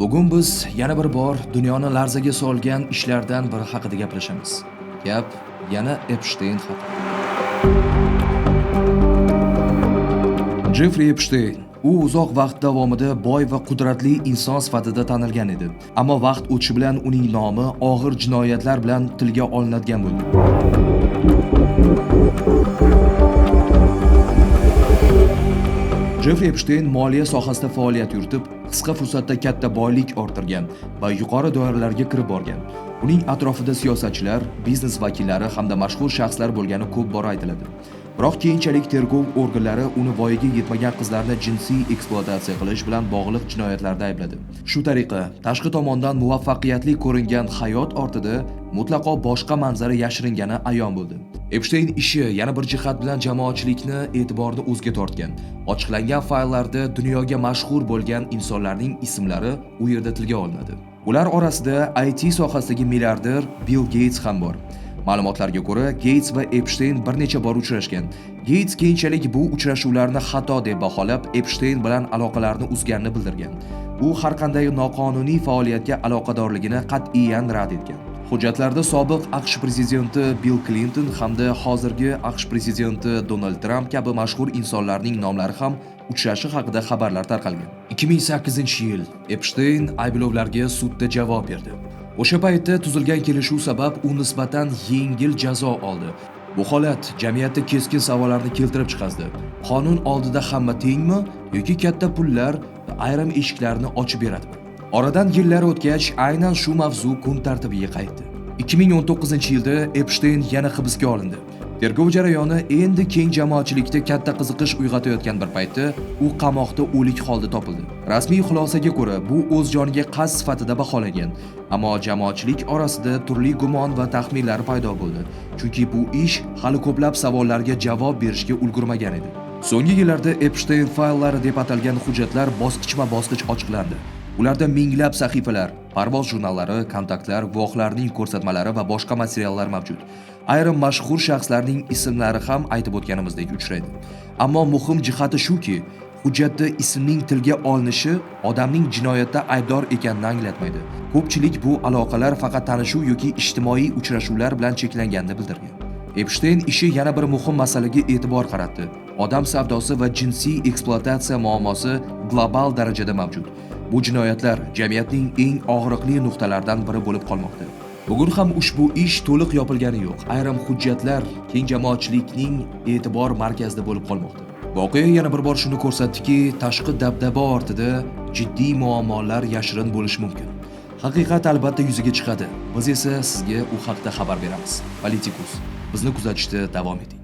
Bugun biz yana bir bor dunyoni larzaga solgan ishlardan biri haqida gaplashamiz. Gap yana Epstein haqida. Jeffrey Epstein u uzoq vaqt davomida boy va qudratli inson sifatida tanilgan edi. Ammo vaqt o'tishi bilan uning nomi og'ir jinoyatlar bilan tilga olinadigan bo'ldi. Jeffrey Epstein moliya sohasida faoliyat yuritib, qisqa fursatda katta boylik orttirgan va yuqori doiralarga kirib borgan. Uning atrofida siyosatchilar, biznes vakillari hamda mashhur shaxslar bo'lgani ko'p bor aytiladi. Biroq keyinchalik tergov organlari uni voyaga yetmagan qizlarni jinsiy ekspluatatsiya qilish bilan bog'liq jinoyatlarda aybladi. Shu tariqa, tashqi tomondan muvaffaqiyatli ko'ringan hayot ortida mutlaqo boshqa manzara yashiringani ayon bo'ldi. Epstein ishi yana bir jihat bilan jamoatchilikni e'tiborini o'ziga tortgan. Ochiqlangan fayllarda dunyoga mashhur bo'lgan insonlarning ismlari u yerda tilga olinadi. Ular orasida IT sohasidagi milliarder Bill Gates ham bor. Ma'lumotlarga ko'ra, Gates va Epstein bir necha bor uchrashgan. Gates keyinchalik bu uchrashuvlarni xato deb baholab, Epstein bilan aloqalarni uzganini bildirgan. U har qanday noqonuniy faoliyatga aloqadorligini qat'iyan rad etgan. Hujjatlarda sobiq AQSh prezidenti Bill Clinton hamda hozirgi AQSh prezidenti Donald Trump kabi mashhur insonlarning nomlari ham uchrashi haqida xabarlar tarqalgan. 2008-yil Epstein ayblovlarga sudda javob berdi. O'sha paytda tuzilgan kelishuv sabab u nisbatan yengil jazo oldi. Bu holat jamiyatda keskin savollarni keltirib chiqardi. Qonun oldida hamma tengmi yoki katta pullar ayrim eshiklarni ochib beradimi? Oradan yillar o'tgach, aynan shu mavzu kun tartibiga qaytdi. 2019-yilda Epstein yana hibsga olindi. Tergov jarayoni endi keng jamoatchilikda katta qiziqish uyg'otayotgan bir paytda u qamoqda o'lik holda topildi. Rasmiy xulosaga ko'ra, bu o'z joniga qasd sifatida baholangan, ammo jamoatchilik orasida turli gumon va taxminlar paydo bo'ldi, chunki bu ish hali ko'plab savollarga javob berishga ulgurmagan edi. So'nggi yillarda Epstein fayllari deb atalgan hujjatlar bosqichma-bosqich ochiqlandi. Ularda minglab sahifalar, parvoz jurnallari, kontaktlar, guvohlarning ko'rsatmalari va boshqa materiallar mavjud. Ayrim mashhur shaxslarning ismlari ham aytib o'tganimizdek uchraydi. Ammo muhim jihati shuki, hujjatda ismning tilga olinishi odamning jinoyatda aybdor ekanini anglatmaydi. Ko'pchilik bu aloqalar faqat tanishuv yoki ijtimoiy uchrashuvlar bilan cheklanganini bildirgan. Epstein ishi yana bir muhim masalaga e'tibor qaratdi. Odam savdosi va jinsiy ekspluatatsiya muammosi global darajada mavjud. Bu jinoyatlar jamiyatning eng og'riqli nuqtalaridan biri bo'lib qolmoqda. Bugun ham ushbu ish to'liq yopilgani yo'q. Ayrim hujjatlar keng jamoatchilikning e'tibor markazida bo'lib qolmoqda. Voqea yana bir bor shuni ko'rsatdiki, tashqi dabdaba ortida jiddiy muammolar yashirin bo'lishi mumkin. Haqiqat albatta yuzaga chiqadi. Biz esa sizga u haqda xabar beramiz. Politikus, bizni kuzatishda davom eting.